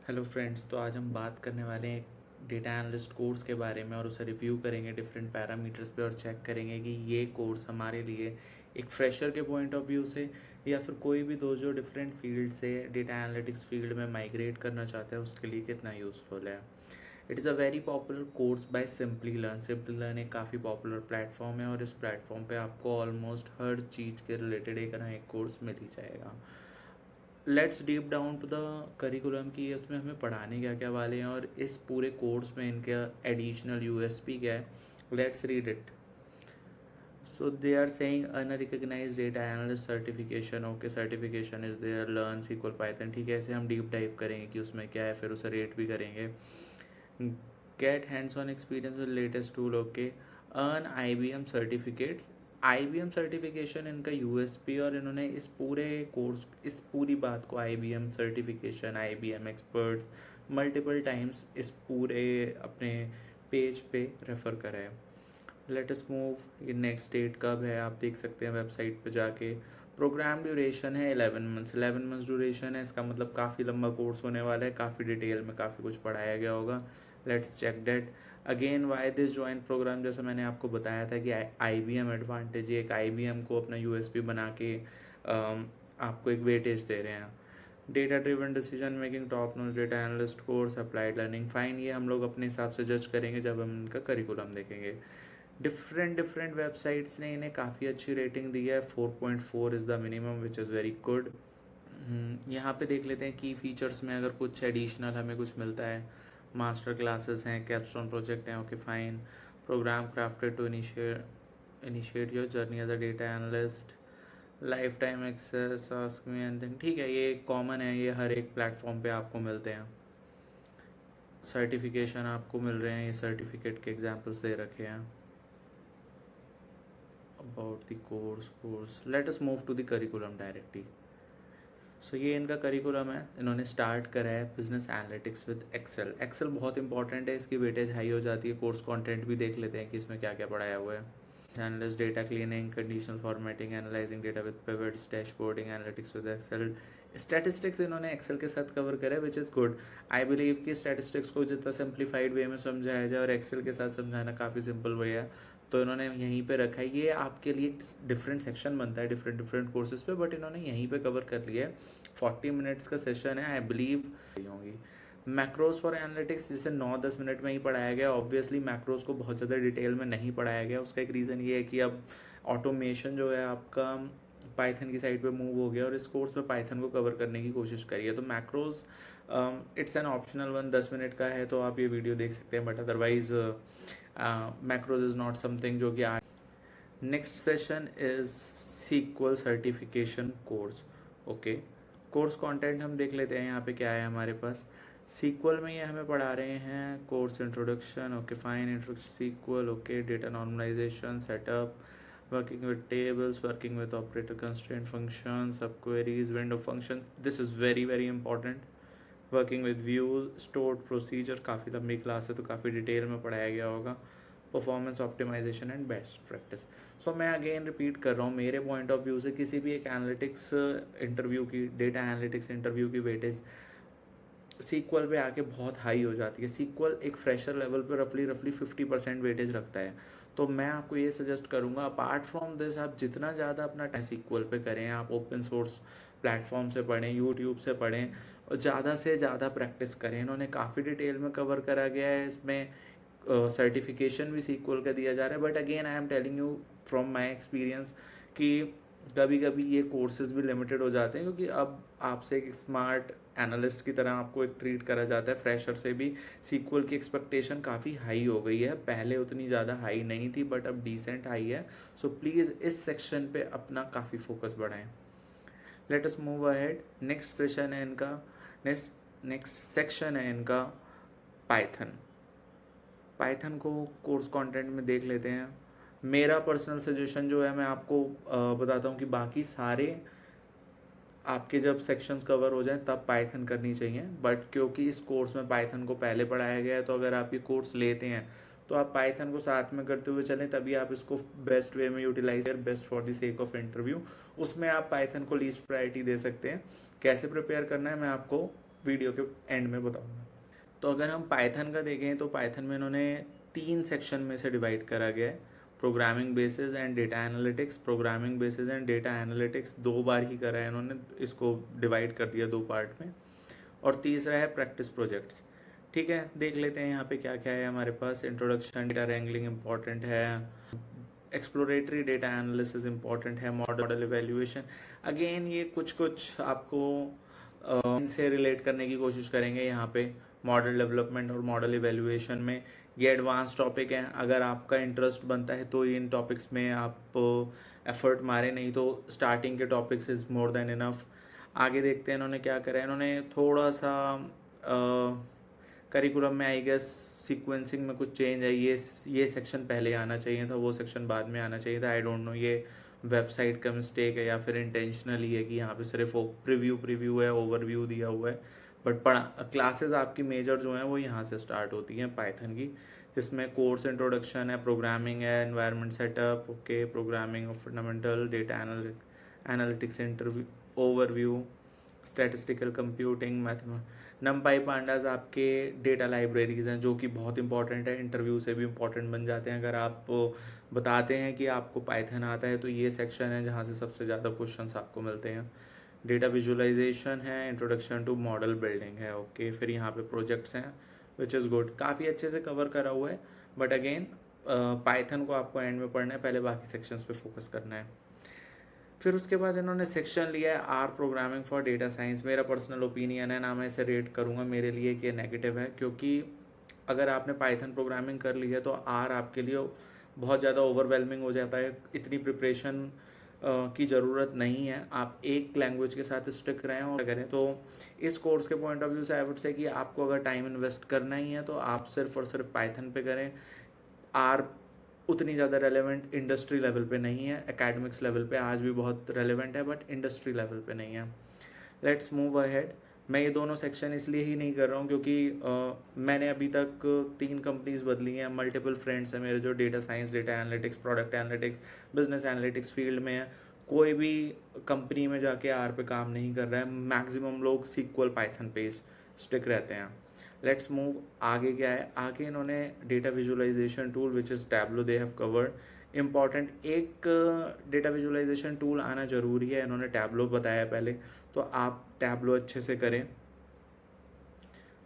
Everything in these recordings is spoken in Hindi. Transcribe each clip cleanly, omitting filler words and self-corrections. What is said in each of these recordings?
हेलो फ्रेंड्स, तो आज हम बात करने वाले हैं डेटा एनालिस्ट कोर्स के बारे में और उसे रिव्यू करेंगे डिफरेंट पैरामीटर्स पे और चेक करेंगे कि ये कोर्स हमारे लिए एक फ्रेशर के पॉइंट ऑफ व्यू से या फिर कोई भी दो जो डिफरेंट फील्ड से डेटा एनालिटिक्स फील्ड में माइग्रेट करना चाहता है उसके लिए कितना यूज़फुल है। It is a very popular course by simply learn एक काफ़ी पॉपुलर प्लेटफॉर्म है और इस प्लेटफॉर्म पे आपको ऑलमोस्ट हर चीज़ के रिलेटेड एक ना एक कोर्स मिल ही जाएगा। Let's deep down to the curriculum की उसमें हमें पढ़ाने क्या क्या वाले हैं और इस पूरे कोर्स में इनका एडिशनल यूएसपी क्या है। Let's read it. So they are saying unrecognized data analyst certification. Okay, certification is there, learn SQL Python. ठीक है, ऐसे हम डीप डाइव करेंगे कि उसमें क्या है, फिर उसे रेट भी करेंगे। Get hands on experience with latest tool. Okay, earn IBM certificates. IBM certification इनका यूएसपी और इन्होंने इस पूरे कोर्स इस पूरी बात को IBM certification, IBM experts multiple times इस पूरे अपने पेज पे रेफ़र करा है। Late us move. ये नेक्स्ट डेट कब है आप देख सकते हैं वेबसाइट पे जाके। प्रोग्राम ड्यूरेशन है 11 मंथ्स। 11 मंथ्स ड्यूरेशन है, इसका मतलब काफ़ी लंबा कोर्स होने वाला है, काफ़ी डिटेल में काफ़ी कुछ पढ़ाया गया होगा। Let's check that again. Why this joint programme, जैसे मैंने आपको बताया था कि IBM एडवांटेज, एक IBM को अपना यूएसपी बना के आपको एक वेटेज दे रहे हैं। Data driven decision making, top notch data analyst course, applied learning. Fine, ये हम लोग अपने हिसाब से जज करेंगे जब हम इनका करिकुलम देखेंगे। डिफरेंट वेबसाइट्स ने इन्हें काफ़ी अच्छी रेटिंग दी है। 4.4 is the minimum which is very good. यहाँ पे देख लेते हैं की फीचर्स में अगर कुछ एडिशनल हमें कुछ मिलता है। मास्टर क्लासेस हैं, कैपस्टोन प्रोजेक्ट हैं। Okay fine. Programme crafted to initiate your journey as a data analyst. Lifetime access, ask me anything. ठीक है, ये कॉमन है, ये हर एक प्लेटफॉर्म पे आपको मिलते हैं। सर्टिफिकेशन आपको मिल रहे हैं, ये सर्टिफिकेट के एग्जांपल्स दे रखे हैं। About the course let us move to the curriculum directly. So ये इनका करिकुलम है, इन्होंने स्टार्ट करा है business analytics with Excel. Excel बहुत इंपॉर्टेंट है, इसकी वेटेज हाई हो जाती है। कोर्स कंटेंट भी देख लेते हैं कि इसमें क्या क्या पढ़ाया हुआ है। Analyst data cleaning, conditional formatting, analysing data with pivots, dashboarding, analytics with Excel. Statistics इन्होंने एक्सेल के साथ कवर करा है which is good. I believe कि स्टैटिस्टिक्स को जितना सिंप्लीफाइड वे में समझाया जाए और एक्सेल के साथ समझाना काफ़ी सिंपल वे है, तो इन्होंने यहीं पे रखा है। ये आपके लिए डिफरेंट सेक्शन बनता है डिफरेंट डिफरेंट कोर्सेज पे, बट इन्होंने यहीं पे कवर कर लिया है। 40 मिनट्स का सेशन है, आई बिलीव होंगी। मैक्रोज फॉर एनालिटिक्स जिसे 9-10 मिनट में ही पढ़ाया गया। ऑब्वियसली मैक्रोज को बहुत ज़्यादा डिटेल में नहीं पढ़ाया गया, उसका एक रीज़न ये है कि अब ऑटोमेशन जो है आपका पाइथन की साइड पे मूव हो गया और इस कोर्स में पाइथन को कवर करने की कोशिश करी है। तो macros it's an optional one, 10 minute का है तो आप ये वीडियो देख सकते हैं, but otherwise macros is not something जो कि next session is SQL certification course. Okay, course content हम देख लेते हैं यहाँ पे क्या है हमारे पास। सीक्वल में ये हमें पढ़ा रहे हैं course introduction. Okay fine, introduction SQL. Okay, data normalisation, setup, working with tables, working with operator constraint function, subqueries, window function. This is very very important. Working with views, stored procedure, काफ़ी लंबी क्लास है तो काफ़ी डिटेल में पढ़ाया गया होगा। Performance optimisation and best practice. So मैं अगेन रिपीट कर रहा हूँ, मेरे पॉइंट ऑफ व्यू से किसी भी एक एनालिटिक्स इंटरव्यू की, डेटा एनालिटिक्स इंटरव्यू की वेटेज सीक्वल पे आके बहुत हाई हो जाती है। सीक्वल एक फ्रेशर लेवल पर रफली रफली 50% वेटेज रखता है। तो मैं आपको ये सजेस्ट करूँगा, अपार्ट फ्रॉम दिस आप जितना ज़्यादा अपना टाइम सीक्वल पे करें, आप ओपन सोर्स प्लेटफॉर्म से पढ़ें, यूट्यूब से पढ़ें और ज़्यादा से ज़्यादा प्रैक्टिस करें। इन्होंने काफ़ी डिटेल में कवर करा गया है, इसमें सर्टिफिकेशन भी सीक्वल का दिया जा रहा है। But again I am telling you from my experience कि कभी कभी ये कोर्सेज भी लिमिटेड हो जाते हैं, क्योंकि अब आपसे एक स्मार्ट एनालिस्ट की तरह आपको एक ट्रीट करा जाता है। फ्रेशर से भी सीक्वल की एक्सपेक्टेशन काफ़ी हाई हो गई है, पहले उतनी ज़्यादा हाई नहीं थी बट अब डिसेंट हाई है। सो प्लीज़ इस सेक्शन पे अपना काफ़ी फोकस बढ़ाएं। Late us move ahead. Next session है इनका, नेक्स्ट सेक्शन है इनका पाइथन। पाइथन को कोर्स कंटेंट में देख लेते हैं। मेरा पर्सनल सजेशन जो है, मैं आपको बताता हूँ कि बाकी सारे आपके जब सेक्शंस कवर हो जाएं तब पाइथन करनी चाहिए, बट क्योंकि इस कोर्स में पाइथन को पहले पढ़ाया गया है, तो अगर आप ये कोर्स लेते हैं तो आप पाइथन को साथ में करते हुए चलें, तभी आप इसको बेस्ट वे में यूटिलाइज कर, best for the sake of interview. उसमें आप पाइथन को लीस्ट प्रायोरिटी दे सकते हैं। कैसे प्रिपेयर करना है मैं आपको वीडियो के एंड में बताऊँगा। तो अगर हम पाइथन का देखें तो पाइथन में इन्होंने 3 सेक्शन में से डिवाइड करा गया है, programming basis and data analytics. Programming basis and data analytics 2 बार ही करा है इन्होंने, इसको डिवाइड कर दिया 2 पार्ट में। और तीसरा है प्रैक्टिस प्रोजेक्ट्स। ठीक है, देख लेते हैं यहाँ पे क्या क्या है हमारे पास। इंट्रोडक्शन, डेटा रैंगलिंग इंपॉर्टेंट है, एक्सप्लोरेटरी डेटा एनालिसिस इंपॉर्टेंट है, मॉडल इवेल्युएशन। अगेन ये कुछ कुछ आपको इनसे रिलेट करने की कोशिश करेंगे यहाँ पे। मॉडल डेवलपमेंट और मॉडल इवेल्युएशन में ये एडवांस टॉपिक हैं, अगर आपका इंटरेस्ट बनता है तो इन टॉपिक्स में आप एफर्ट मारे, नहीं तो स्टार्टिंग के topics is more than enough. आगे देखते हैं इन्होंने क्या करा है। इन्होंने थोड़ा सा करिकुलम में आई गेस सीक्वेंसिंग में कुछ चेंज है, ये सेक्शन पहले आना चाहिए था, वो सेक्शन बाद में आना चाहिए था। आई डोंट नो ये वेबसाइट का मिस्टेक है या फिर इंटेंशनली है कि यहाँ पे सिर्फ प्रीव्यू है, ओवरव्यू दिया हुआ है। बट क्लासेस आपकी मेजर जो हैं वो यहाँ से स्टार्ट होती हैं पाइथन की, जिसमें कोर्स इंट्रोडक्शन है, प्रोग्रामिंग है, environment setup, okay, programming of fundamental, data analytics interview overview, statistical computing, नमपाई pandas आपके डेटा लाइब्रेरीज हैं जो कि बहुत इंपॉर्टेंट है, इंटरव्यू से भी इंपॉर्टेंट बन जाते हैं। अगर आप बताते हैं कि आपको पाइथन आता है तो ये सेक्शन है जहाँ से सबसे ज़्यादा क्वेश्चंस आपको मिलते हैं। डेटा विजुअलाइजेशन है, इंट्रोडक्शन टू मॉडल बिल्डिंग है, ओके। फिर यहाँ पे प्रोजेक्ट्स हैं विच इज़ गुड, काफ़ी अच्छे से कवर करा हुआ है। बट अगेन पाइथन को आपको एंड में पढ़ना है, पहले बाकी सेक्शंस पे फोकस करना है। फिर उसके बाद इन्होंने सेक्शन लिया है R programming for data science. मेरा पर्सनल ओपिनियन है ना, मैं इसे रेट करूँगा मेरे लिए कि नेगेटिव है, क्योंकि अगर आपने पाइथन प्रोग्रामिंग कर ली है तो आर आपके लिए बहुत ज़्यादा ओवरवेलमिंग हो जाता है। इतनी प्रिपरेशन की ज़रूरत नहीं है, आप एक लैंग्वेज के साथ स्टिक रहें और करें। तो इस कोर्स के पॉइंट ऑफ व्यू से आई वुड से कि आपको अगर टाइम इन्वेस्ट करना ही है तो आप सिर्फ और सिर्फ पाइथन पे करें। आर उतनी ज़्यादा रेलेवेंट इंडस्ट्री लेवल पे नहीं है, एकेडमिक्स लेवल पे आज भी बहुत रेलेवेंट है बट इंडस्ट्री लेवल पे नहीं है। Let's move ahead. मैं ये दोनों सेक्शन इसलिए ही नहीं कर रहा हूँ क्योंकि मैंने अभी तक 3 कंपनीज बदली हैं, मल्टीपल फ्रेंड्स हैं मेरे जो data science, data analytics, product analytics, business analytics field में है। कोई भी कंपनी में जाके आर पे काम नहीं कर रहा है, मैक्सिमम लोग सीक्वल पाइथन पे स्टिक रहते हैं। Let's move. आगे क्या है, आगे इन्होंने data visualisation tool which is Tableau they have covered. Important एक डेटा विजुअलाइजेशन टूल आना ज़रूरी है, इन्होंने टैब्लो बताया पहले, तो आप टैब्लो अच्छे से करें।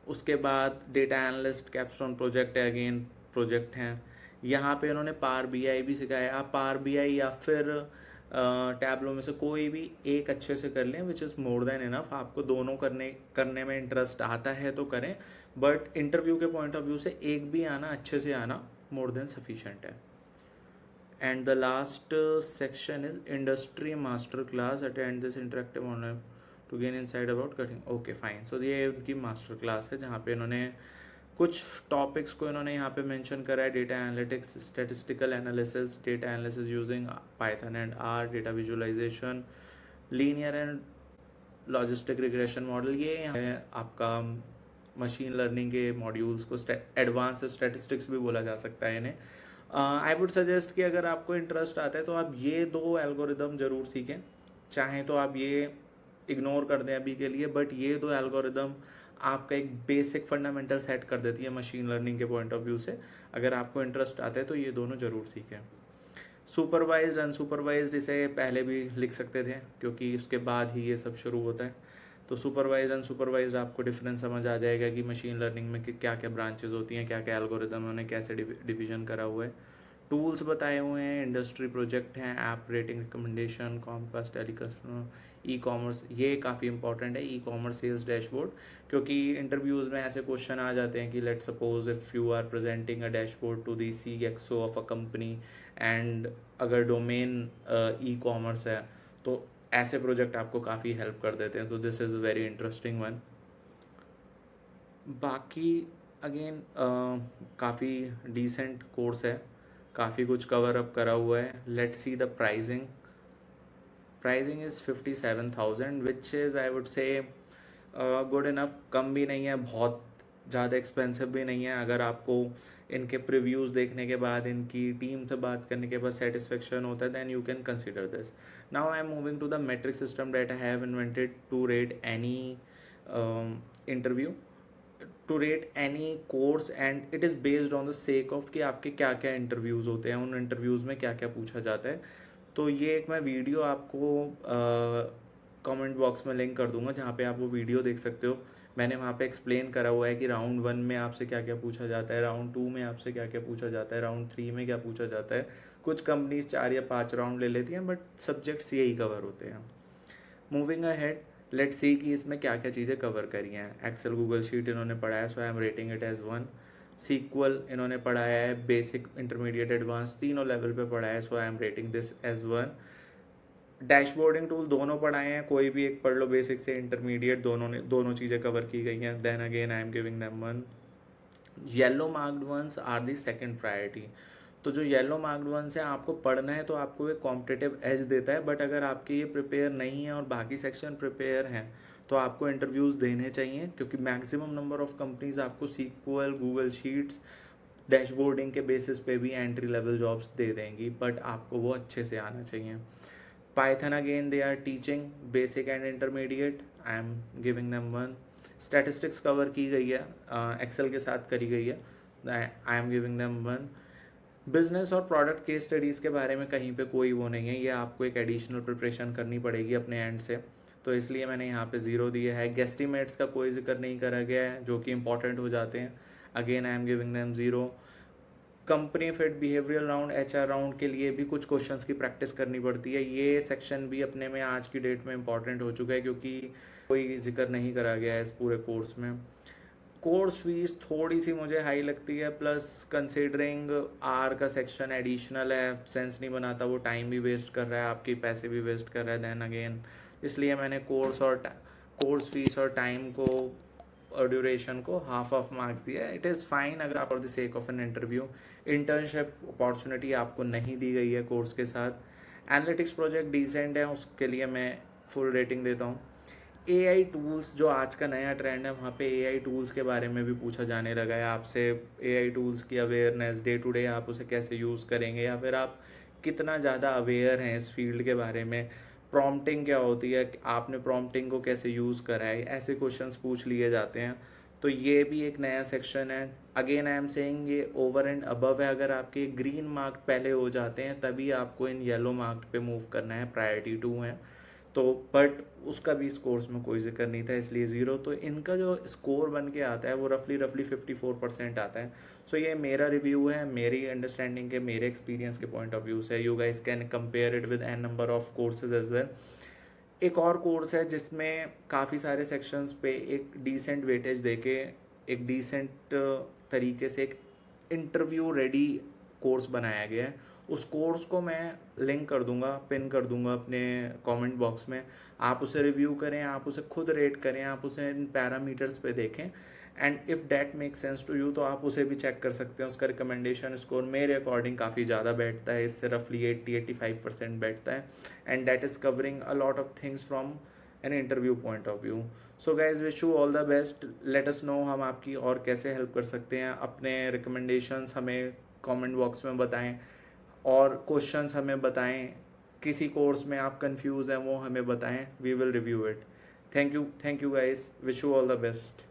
उसके बाद डेटा एनालिस्ट कैपस्टोन प्रोजेक्ट है, अगेन प्रोजेक्ट हैं। यहाँ पे इन्होंने पावर बीआई भी सिखाया। आप पावर बीआई या फिर टैब्लो में से कोई भी एक अच्छे से कर लें which is more than enough. आपको दोनों करने में इंटरेस्ट आता है तो करें, बट इंटरव्यू के पॉइंट ऑफ व्यू से एक भी आना, अच्छे से आना, मोर देन सफिशेंट है। And the last section is industry master class, attend this interactive online to gain insight about cutting, okay fine. So ये उनकी मास्टर क्लास है जहाँ पे इन्होंने कुछ टॉपिक्स को इन्होंने यहाँ पे मेंशन करा है। Data analytics, statistical analysis, data analysis using Python and R, data visualisation, linear and logistic regression model. ये है आपका मशीन लर्निंग के मॉड्यूल्स को एडवांस स्टैटिस्टिक्स भी बोला जा सकता है इन्हें। आई वुड सजेस्ट कि अगर आपको इंटरेस्ट आता है तो आप ये 2 एल्गोरिदम ज़रूर सीखें। चाहें तो आप ये इग्नोर कर दें अभी के लिए, बट ये 2 एल्गोरिदम आपका एक बेसिक फंडामेंटल सेट कर देती है मशीन लर्निंग के पॉइंट ऑफ व्यू से। अगर आपको इंटरेस्ट आता है तो ये दोनों ज़रूर सीखें। सुपरवाइज्ड अनसुपरवाइज्ड इसे पहले भी लिख सकते थे क्योंकि उसके बाद ही ये सब शुरू होता है। तो सुपरवाइज अनसुपरवाइज्ड आपको डिफरेंस समझ आ जाएगा कि मशीन लर्निंग में क्या क्या ब्रांचेस होती हैं, क्या क्या एल्गोरिदम उन्होंने कैसे डिवीजन करा हुआ है। टूल्स बताए हुए हैं, इंडस्ट्री प्रोजेक्ट हैं, app rating recommendation, compass, tele customer, e commerce. ये काफ़ी इंपॉर्टेंट है, ई कॉमर्स सेल्स डैशबोर्ड, क्योंकि इंटरव्यूज़ में ऐसे क्वेश्चन आ जाते हैं कि let suppose if you are presenting a dashboard to the CXO of a company and अगर डोमेन ई कॉमर्स है तो ऐसे प्रोजेक्ट आपको काफ़ी हेल्प कर देते हैं। तो this is a very interesting one. बाकी अगेन काफ़ी डिसेंट कोर्स है, काफ़ी कुछ कवर अप करा हुआ है। Let's see the pricing. Pricing is 57,000 which is I would say good enough. कम भी नहीं है, बहुत ज़्यादा एक्सपेंसिव भी नहीं है। अगर आपको इनके प्रिव्यूज़ देखने के बाद, इनकी टीम से बात करने के बाद सेटिस्फेक्शन होता है, then you can consider this. Now I am moving to the metric system that I have invented to rate any interview to rate any course, and it is based on the sake of कि आपके क्या क्या इंटरव्यूज़ होते हैं, उन इंटरव्यूज़ में क्या क्या पूछा जाता है। तो ये एक मैं वीडियो आपको कमेंट बॉक्स में लिंक कर दूंगा, जहाँ पे आप वो वीडियो देख सकते हो। मैंने वहाँ पे एक्सप्लेन करा हुआ है कि राउंड 1 में आपसे क्या क्या पूछा जाता है, राउंड 2 में आपसे क्या क्या पूछा जाता है, राउंड 3 में क्या पूछा जाता है। कुछ कंपनीज 4 या 5 राउंड ले लेती हैं, बट सब्जेक्ट्स यही कवर होते हैं। मूविंग अहेड, लेट्स सी कि इसमें क्या क्या चीज़ें कवर करी हैं। एक्सेल गूगल शीट इन्होंने पढ़ाया, so I am rating it as 1। SQL इन्होंने पढ़ाया है, बेसिक इंटरमीडिएट एडवांस तीनों लेवल पे पढ़ाया है, so I am rating this as 1। Dashboarding tool दोनों पढ़ाए हैं, कोई भी एक पढ़ लो, बेसिक से इंटरमीडिएट दोनों चीज़ें कवर की गई हैं, then again I am giving them 1। Yellow marked ones are the second priority. तो जो येलो मार्क्ड वंस है, आपको पढ़ना है तो आपको एक कॉम्पिटिटिव एज देता है, बट अगर आपके ये प्रिपेयर नहीं है और बाकी सेक्शन प्रिपेयर हैं तो आपको इंटरव्यूज़ देने चाहिए, क्योंकि मैक्सिमम नंबर ऑफ कंपनीज आपको सीक्वल, गूगल शीट्स, डैशबोर्डिंग के बेसिस पे भी एंट्री लेवल जॉब्स दे देंगी, बट आपको वो अच्छे से आना चाहिए। Python again they are teaching basic and intermediate, I am giving them 1। Statistics cover की गई है, एक्सेल के साथ करी गई है, I am giving them 1। Business और प्रोडक्ट केस स्टडीज़ के बारे में कहीं पे कोई वो नहीं है, ये आपको एक एडिशनल प्रिपरेशन करनी पड़ेगी अपने एंड से, तो इसलिए मैंने यहाँ पे 0 दिया है। गेस्टिमेट्स का कोई जिक्र नहीं करा गया है, जो कि इंपॉर्टेंट हो जाते हैं, again I am giving them 0। Company fit behavioural round, HR round के लिए भी कुछ क्वेश्चंस की प्रैक्टिस करनी पड़ती है, ये सेक्शन भी अपने में आज की डेट में इंपॉर्टेंट हो चुका है, क्योंकि कोई जिक्र नहीं करा गया है इस पूरे कोर्स में। कोर्स फीस थोड़ी सी मुझे हाई लगती है, प्लस कंसिडरिंग आर का सेक्शन एडिशनल है, सेंस नहीं बनाता, वो टाइम भी वेस्ट कर रहा है, आपके पैसे भी वेस्ट कर रहा है, देन अगेन इसलिए मैंने कोर्स फीस और टाइम को और ड्यूरेशन को हाफ ऑफ मार्क्स दिया है। इट इज़ फाइन अगर आप for the sake of an interview. Internship opportunity आपको नहीं दी गई है कोर्स के साथ। एनालिटिक्स प्रोजेक्ट डिसेंट है, उसके लिए मैं फुल रेटिंग देता हूँ। AI टूल्स जो आज का नया ट्रेंड है, वहाँ पे AI टूल्स के बारे में भी पूछा जाने लगा है आपसे। AI टूल्स की अवेयरनेस, डे टू डे आप उसे कैसे यूज़ करेंगे, या फिर आप कितना ज़्यादा अवेयर हैं इस फील्ड के बारे में। प्रॉम्प्टिंग क्या होती है, आपने प्रॉम्प्टिंग को कैसे यूज़ करा है, ऐसे क्वेश्चंस पूछ लिए जाते हैं। तो ये भी एक नया सेक्शन है। अगेन आई एम सेइंग ये ओवर एंड अबव है, अगर आपके ग्रीन मार्क पहले हो जाते हैं तभी आपको इन येलो मार्क पे मूव करना है, प्रायोरिटी 2 है तो। बट उसका भी इस कोर्स में कोई जिक्र नहीं था, इसलिए 0। तो इनका जो स्कोर बन के आता है वो रफली 54% आता है। सो ये मेरा रिव्यू है, मेरी अंडरस्टैंडिंग के, मेरे एक्सपीरियंस के पॉइंट ऑफ व्यू से। You guys can compare it with an number of courses as well. एक और कोर्स है जिसमें काफ़ी सारे सेक्शंस पे एक डिसेंट वेटेज देके, एक डिसेंट तरीके से एक इंटरव्यू रेडी कोर्स बनाया गया है। उस कोर्स को मैं लिंक कर दूंगा, पिन कर दूंगा अपने कमेंट बॉक्स में। आप उसे रिव्यू करें, आप उसे खुद रेट करें, आप उसे इन पैरामीटर्स पे देखें, and if that make sense to you तो आप उसे भी चेक कर सकते हैं। उसका रिकमेंडेशन स्कोर मेरे अकॉर्डिंग काफ़ी ज़्यादा बैठता है, इससे रफली 80-85% बैठता है, and that is covering a lot of things from an interview point of view. So guys wish you all the best. Let us know हम आपकी और कैसे हेल्प कर सकते हैं। अपने रिकमेंडेशंस हमें कमेंट बॉक्स में बताएं, और क्वेश्चंस हमें बताएं। किसी कोर्स में आप कंफ्यूज हैं वो हमें बताएं, we will review it. Thank you guys, wish you all the best.